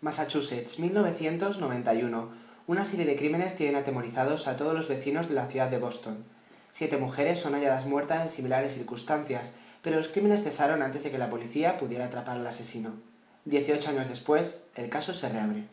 Massachusetts, 1991. Una serie de crímenes tienen atemorizados a todos los vecinos de la ciudad de Boston. 7 mujeres son halladas muertas en similares circunstancias, pero los crímenes cesaron antes de que la policía pudiera atrapar al asesino. 18 años después, el caso se reabre.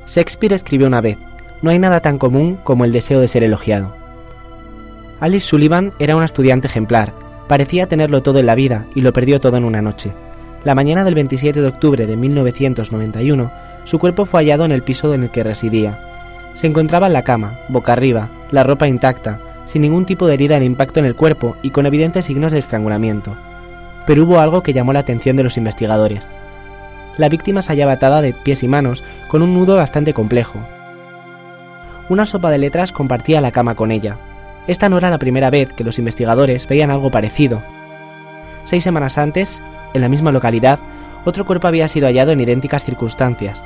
Shakespeare escribió una vez: no hay nada tan común como el deseo de ser elogiado. Alice Sullivan era una estudiante ejemplar, parecía tenerlo todo en la vida y lo perdió todo en una noche. La mañana del 27 de octubre de 1991, su cuerpo fue hallado en el piso en el que residía. Se encontraba en la cama, boca arriba, la ropa intacta, sin ningún tipo de herida de impacto en el cuerpo y con evidentes signos de estrangulamiento. Pero hubo algo que llamó la atención de los investigadores. La víctima se hallaba atada de pies y manos con un nudo bastante complejo. Una sopa de letras compartía la cama con ella. Esta no era la primera vez que los investigadores veían algo parecido. 6 semanas antes, en la misma localidad, otro cuerpo había sido hallado en idénticas circunstancias.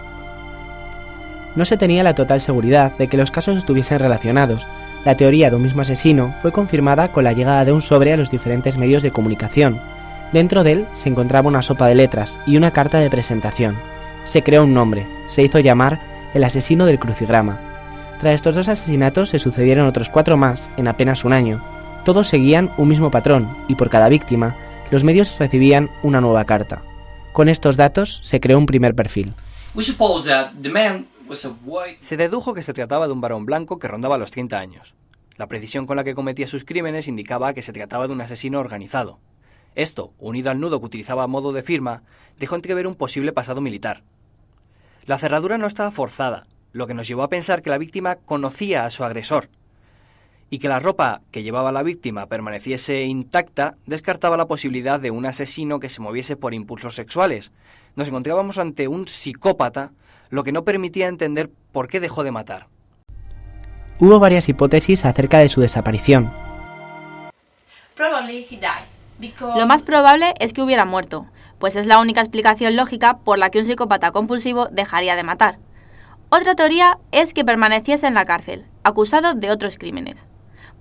No se tenía la total seguridad de que los casos estuviesen relacionados. La teoría de un mismo asesino fue confirmada con la llegada de un sobre a los diferentes medios de comunicación. Dentro de él se encontraba una sopa de letras y una carta de presentación. Se creó un nombre, se hizo llamar el asesino del crucigrama. Tras estos 2 asesinatos se sucedieron otros 4 más en apenas un año. Todos seguían un mismo patrón y por cada víctima, los medios recibían una nueva carta. Con estos datos se creó un primer perfil. Se dedujo que se trataba de un varón blanco que rondaba los 30 años. La precisión con la que cometía sus crímenes indicaba que se trataba de un asesino organizado. Esto, unido al nudo que utilizaba a modo de firma, dejó entrever un posible pasado militar. La cerradura no estaba forzada, lo que nos llevó a pensar que la víctima conocía a su agresor, y que la ropa que llevaba la víctima permaneciese intacta descartaba la posibilidad de un asesino que se moviese por impulsos sexuales. Nos encontrábamos ante un psicópata, lo que no permitía entender por qué dejó de matar. Hubo varias hipótesis acerca de su desaparición. Lo más probable es que hubiera muerto, pues es la única explicación lógica por la que un psicópata compulsivo dejaría de matar. Otra teoría es que permaneciese en la cárcel, acusado de otros crímenes.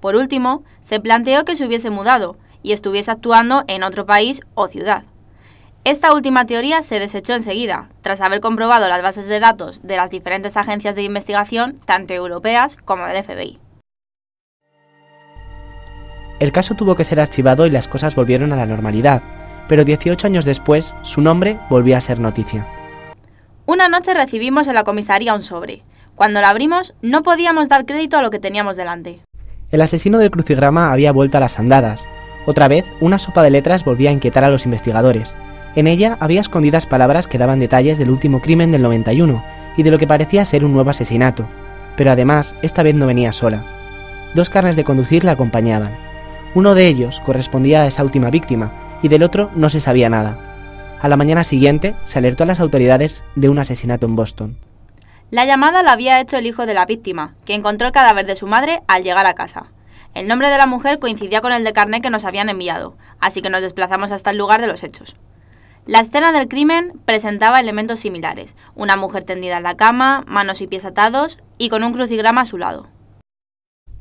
Por último, se planteó que se hubiese mudado y estuviese actuando en otro país o ciudad. Esta última teoría se desechó enseguida, tras haber comprobado las bases de datos de las diferentes agencias de investigación, tanto europeas como del FBI. El caso tuvo que ser archivado y las cosas volvieron a la normalidad, pero 18 años después, su nombre volvió a ser noticia. Una noche recibimos en la comisaría un sobre. Cuando lo abrimos, no podíamos dar crédito a lo que teníamos delante. El asesino del crucigrama había vuelto a las andadas. Otra vez, una sopa de letras volvía a inquietar a los investigadores. En ella había escondidas palabras que daban detalles del último crimen del 91 y de lo que parecía ser un nuevo asesinato. Pero además, esta vez no venía sola. 2 carnes de conducir la acompañaban. Uno de ellos correspondía a esa última víctima y del otro no se sabía nada. A la mañana siguiente se alertó a las autoridades de un asesinato en Boston. La llamada la había hecho el hijo de la víctima, que encontró el cadáver de su madre al llegar a casa. El nombre de la mujer coincidía con el de carné que nos habían enviado, así que nos desplazamos hasta el lugar de los hechos. La escena del crimen presentaba elementos similares: una mujer tendida en la cama, manos y pies atados y con un crucigrama a su lado.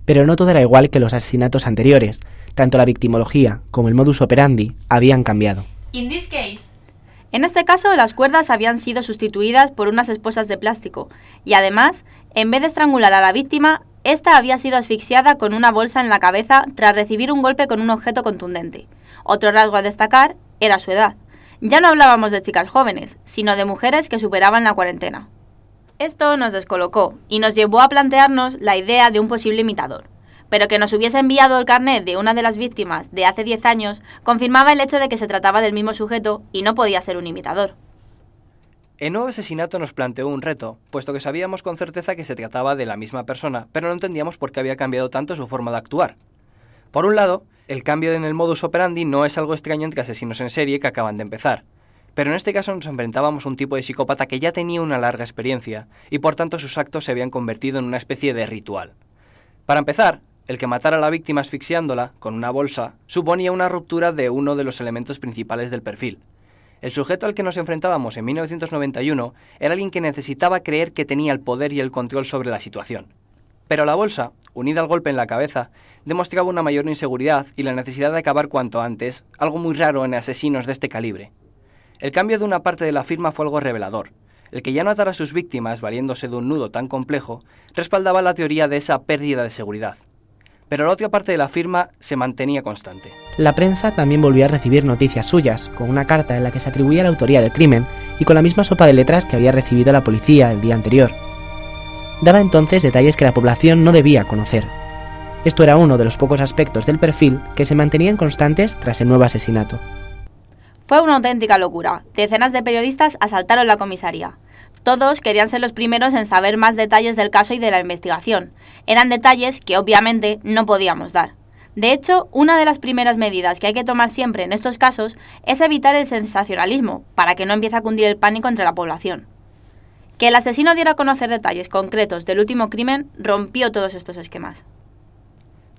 Pero no todo era igual que los asesinatos anteriores. Tanto la victimología como el modus operandi habían cambiado. En este caso, las cuerdas habían sido sustituidas por unas esposas de plástico y además, en vez de estrangular a la víctima, esta había sido asfixiada con una bolsa en la cabeza tras recibir un golpe con un objeto contundente. Otro rasgo a destacar era su edad. Ya no hablábamos de chicas jóvenes, sino de mujeres que superaban la cuarentena. Esto nos descolocó y nos llevó a plantearnos la idea de un posible imitador. pero que nos hubiese enviado el carnet de una de las víctimas de hace 10 años confirmaba el hecho de que se trataba del mismo sujeto y no podía ser un imitador. El nuevo asesinato nos planteó un reto, puesto que sabíamos con certeza que se trataba de la misma persona, pero no entendíamos por qué había cambiado tanto su forma de actuar. Por un lado, el cambio en el modus operandi no es algo extraño entre asesinos en serie que acaban de empezar, pero en este caso nos enfrentábamos a un tipo de psicópata que ya tenía una larga experiencia, y por tanto sus actos se habían convertido en una especie de ritual. Para empezar, el que matara a la víctima asfixiándola con una bolsa suponía una ruptura de uno de los elementos principales del perfil. El sujeto al que nos enfrentábamos en 1991 era alguien que necesitaba creer que tenía el poder y el control sobre la situación. Pero la bolsa, unida al golpe en la cabeza, demostraba una mayor inseguridad y la necesidad de acabar cuanto antes, algo muy raro en asesinos de este calibre. El cambio de una parte de la firma fue algo revelador. El que ya no atara a sus víctimas valiéndose de un nudo tan complejo respaldaba la teoría de esa pérdida de seguridad. Pero la otra parte de la firma se mantenía constante. La prensa también volvió a recibir noticias suyas, con una carta en la que se atribuía la autoría del crimen y con la misma sopa de letras que había recibido la policía el día anterior. Daba entonces detalles que la población no debía conocer. Esto era uno de los pocos aspectos del perfil que se mantenían constantes tras el nuevo asesinato. Fue una auténtica locura. Decenas de periodistas asaltaron la comisaría. Todos querían ser los primeros en saber más detalles del caso y de la investigación. Eran detalles que obviamente no podíamos dar. De hecho, una de las primeras medidas que hay que tomar siempre en estos casos es evitar el sensacionalismo, para que no empiece a cundir el pánico entre la población. Que el asesino diera a conocer detalles concretos del último crimen rompió todos estos esquemas.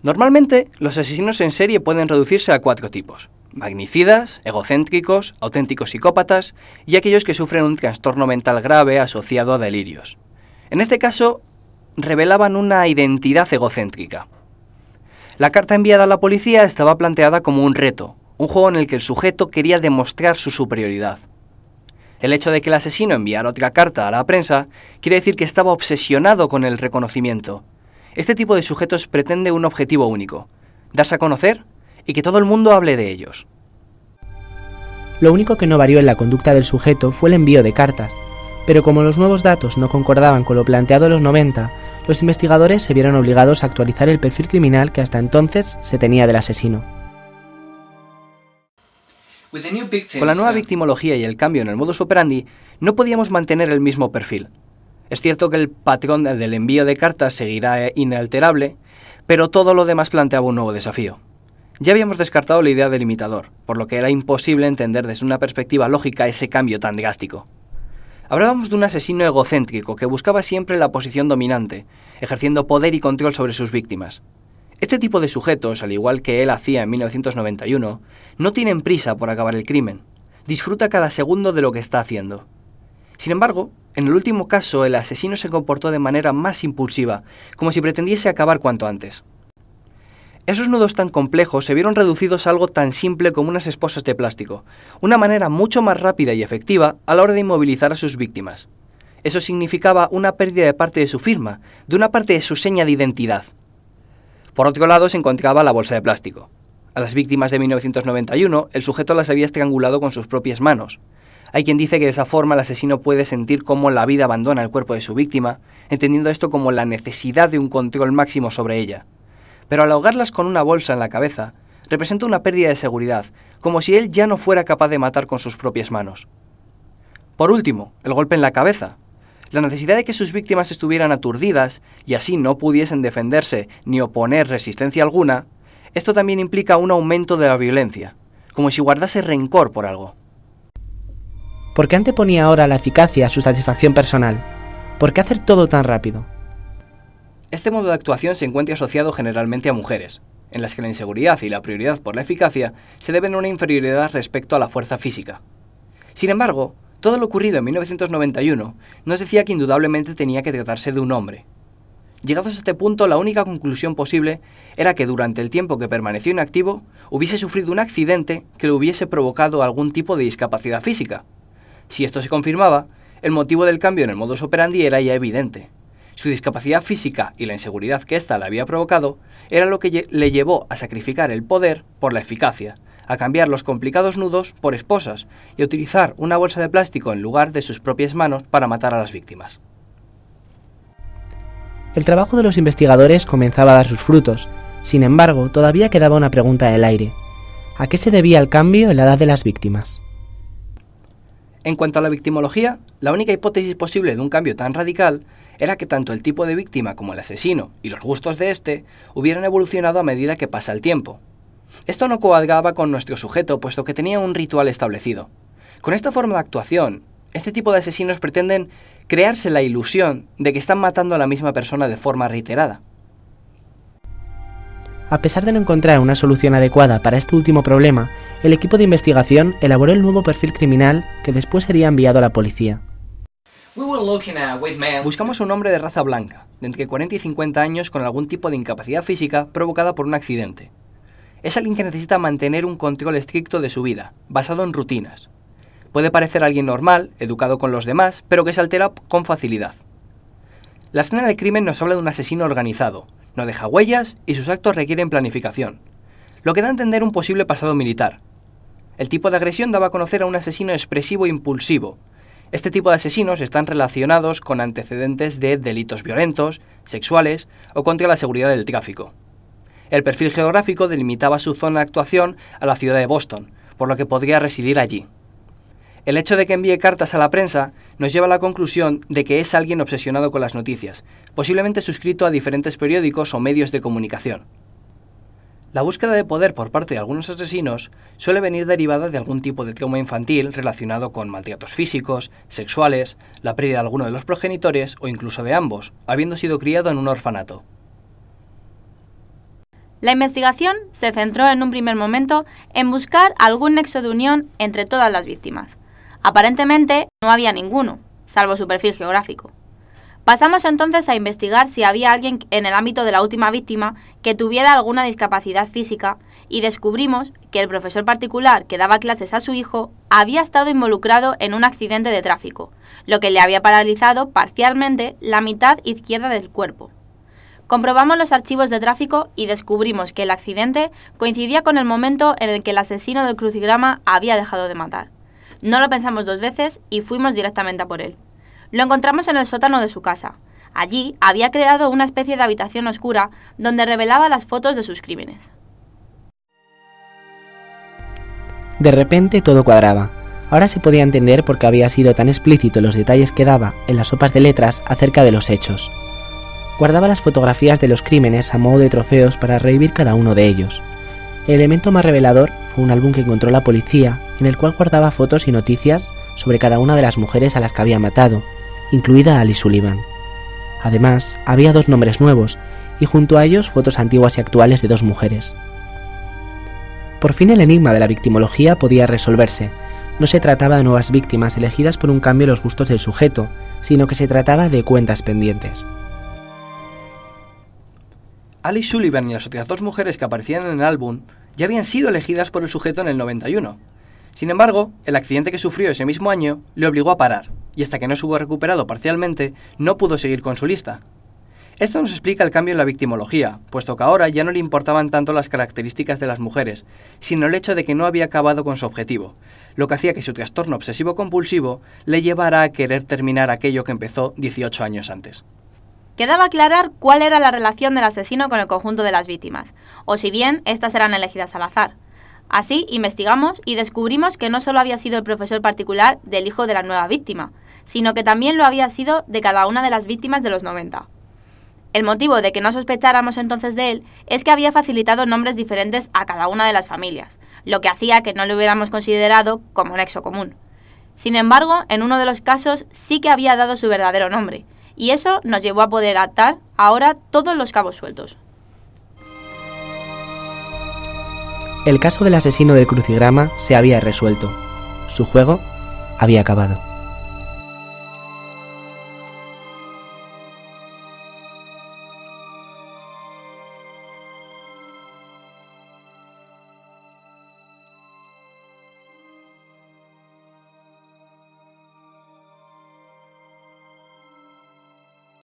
Normalmente, los asesinos en serie pueden reducirse a 4 tipos: magnicidas, egocéntricos, auténticos psicópatas y aquellos que sufren un trastorno mental grave asociado a delirios. En este caso, revelaban una identidad egocéntrica. La carta enviada a la policía estaba planteada como un reto, un juego en el que el sujeto quería demostrar su superioridad. El hecho de que el asesino enviara otra carta a la prensa quiere decir que estaba obsesionado con el reconocimiento. Este tipo de sujetos pretende un objetivo único: darse a conocer y que todo el mundo hable de ellos. Lo único que no varió en la conducta del sujeto fue el envío de cartas, pero como los nuevos datos no concordaban con lo planteado en los 90, los investigadores se vieron obligados a actualizar el perfil criminal que hasta entonces se tenía del asesino. Con la nueva victimología y el cambio en el modus operandi, no podíamos mantener el mismo perfil. Es cierto que el patrón del envío de cartas seguirá inalterable, pero todo lo demás planteaba un nuevo desafío. Ya habíamos descartado la idea del imitador, por lo que era imposible entender desde una perspectiva lógica ese cambio tan drástico. Hablábamos de un asesino egocéntrico que buscaba siempre la posición dominante, ejerciendo poder y control sobre sus víctimas. Este tipo de sujetos, al igual que él hacía en 1991, no tienen prisa por acabar el crimen. Disfruta cada segundo de lo que está haciendo. Sin embargo, en el último caso, el asesino se comportó de manera más impulsiva, como si pretendiese acabar cuanto antes. Esos nudos tan complejos se vieron reducidos a algo tan simple como unas esposas de plástico, una manera mucho más rápida y efectiva a la hora de inmovilizar a sus víctimas. Eso significaba una pérdida de parte de su firma, de una parte de su seña de identidad. Por otro lado se encontraba la bolsa de plástico. A las víctimas de 1991, el sujeto las había estrangulado con sus propias manos. Hay quien dice que de esa forma el asesino puede sentir cómo la vida abandona el cuerpo de su víctima, entendiendo esto como la necesidad de un control máximo sobre ella. Pero al ahogarlas con una bolsa en la cabeza, representa una pérdida de seguridad, como si él ya no fuera capaz de matar con sus propias manos. Por último, el golpe en la cabeza. La necesidad de que sus víctimas estuvieran aturdidas y así no pudiesen defenderse ni oponer resistencia alguna, esto también implica un aumento de la violencia, como si guardase rencor por algo. ¿Por qué anteponía ahora la eficacia a su satisfacción personal? ¿Por qué hacer todo tan rápido? Este modo de actuación se encuentra asociado generalmente a mujeres, en las que la inseguridad y la prioridad por la eficacia se deben a una inferioridad respecto a la fuerza física. Sin embargo, todo lo ocurrido en 1991 nos decía que indudablemente tenía que tratarse de un hombre. Llegados a este punto, la única conclusión posible era que durante el tiempo que permaneció inactivo hubiese sufrido un accidente que le hubiese provocado algún tipo de discapacidad física. Si esto se confirmaba, el motivo del cambio en el modus operandi era ya evidente. Su discapacidad física y la inseguridad que ésta le había provocado era lo que le llevó a sacrificar el poder por la eficacia, a cambiar los complicados nudos por esposas y a utilizar una bolsa de plástico en lugar de sus propias manos para matar a las víctimas. El trabajo de los investigadores comenzaba a dar sus frutos. Sin embargo, todavía quedaba una pregunta en el aire. ¿A qué se debía el cambio en la edad de las víctimas? En cuanto a la victimología, la única hipótesis posible de un cambio tan radical era que tanto el tipo de víctima como el asesino y los gustos de éste hubieran evolucionado a medida que pasa el tiempo. Esto no coadgaba con nuestro sujeto, puesto que tenía un ritual establecido. Con esta forma de actuación, este tipo de asesinos pretenden crearse la ilusión de que están matando a la misma persona de forma reiterada. A pesar de no encontrar una solución adecuada para este último problema, el equipo de investigación elaboró el nuevo perfil criminal que después sería enviado a la policía. Buscamos a un hombre de raza blanca, de entre 40 y 50 años con algún tipo de incapacidad física provocada por un accidente. Es alguien que necesita mantener un control estricto de su vida, basado en rutinas. Puede parecer alguien normal, educado con los demás, pero que se altera con facilidad. La escena del crimen nos habla de un asesino organizado, no deja huellas y sus actos requieren planificación, lo que da a entender un posible pasado militar. El tipo de agresión daba a conocer a un asesino expresivo e impulsivo. Este tipo de asesinos están relacionados con antecedentes de delitos violentos, sexuales o contra la seguridad del tráfico. El perfil geográfico delimitaba su zona de actuación a la ciudad de Boston, por lo que podría residir allí. El hecho de que envíe cartas a la prensa nos lleva a la conclusión de que es alguien obsesionado con las noticias, posiblemente suscrito a diferentes periódicos o medios de comunicación. La búsqueda de poder por parte de algunos asesinos suele venir derivada de algún tipo de trauma infantil relacionado con maltratos físicos, sexuales, la pérdida de alguno de los progenitores o incluso de ambos, habiendo sido criado en un orfanato. La investigación se centró en un primer momento en buscar algún nexo de unión entre todas las víctimas. Aparentemente no había ninguno, salvo su perfil geográfico. Pasamos entonces a investigar si había alguien en el ámbito de la última víctima que tuviera alguna discapacidad física y descubrimos que el profesor particular que daba clases a su hijo había estado involucrado en un accidente de tráfico, lo que le había paralizado parcialmente la mitad izquierda del cuerpo. Comprobamos los archivos de tráfico y descubrimos que el accidente coincidía con el momento en el que el asesino del crucigrama había dejado de matar. No lo pensamos dos veces y fuimos directamente a por él. Lo encontramos en el sótano de su casa. Allí había creado una especie de habitación oscura donde revelaba las fotos de sus crímenes. De repente todo cuadraba. Ahora se podía entender por qué había sido tan explícito los detalles que daba en las sopas de letras acerca de los hechos. Guardaba las fotografías de los crímenes a modo de trofeos para revivir cada uno de ellos. El elemento más revelador fue un álbum que encontró la policía, en el cual guardaba fotos y noticias sobre cada una de las mujeres a las que había matado, incluida Alice Sullivan. Además, había 2 nombres nuevos, y junto a ellos fotos antiguas y actuales de 2 mujeres. Por fin el enigma de la victimología podía resolverse. No se trataba de nuevas víctimas elegidas por un cambio en los gustos del sujeto, sino que se trataba de cuentas pendientes. Alice Sullivan y las otras 2 mujeres que aparecían en el álbum ya habían sido elegidas por el sujeto en el 91. Sin embargo, el accidente que sufrió ese mismo año le obligó a parar, y hasta que no se hubo recuperado parcialmente, no pudo seguir con su lista. Esto nos explica el cambio en la victimología, puesto que ahora ya no le importaban tanto las características de las mujeres, sino el hecho de que no había acabado con su objetivo, lo que hacía que su trastorno obsesivo-compulsivo le llevara a querer terminar aquello que empezó 18 años antes. Quedaba aclarar cuál era la relación del asesino con el conjunto de las víctimas, o si bien éstas eran elegidas al azar. Así, investigamos y descubrimos que no solo había sido el profesor particular del hijo de la nueva víctima, sino que también lo había sido de cada una de las víctimas de los 90. El motivo de que no sospecháramos entonces de él es que había facilitado nombres diferentes a cada una de las familias, lo que hacía que no lo hubiéramos considerado como nexo común. Sin embargo, en uno de los casos sí que había dado su verdadero nombre, y eso nos llevó a poder atar ahora todos los cabos sueltos. El caso del asesino del crucigrama se había resuelto. Su juego había acabado.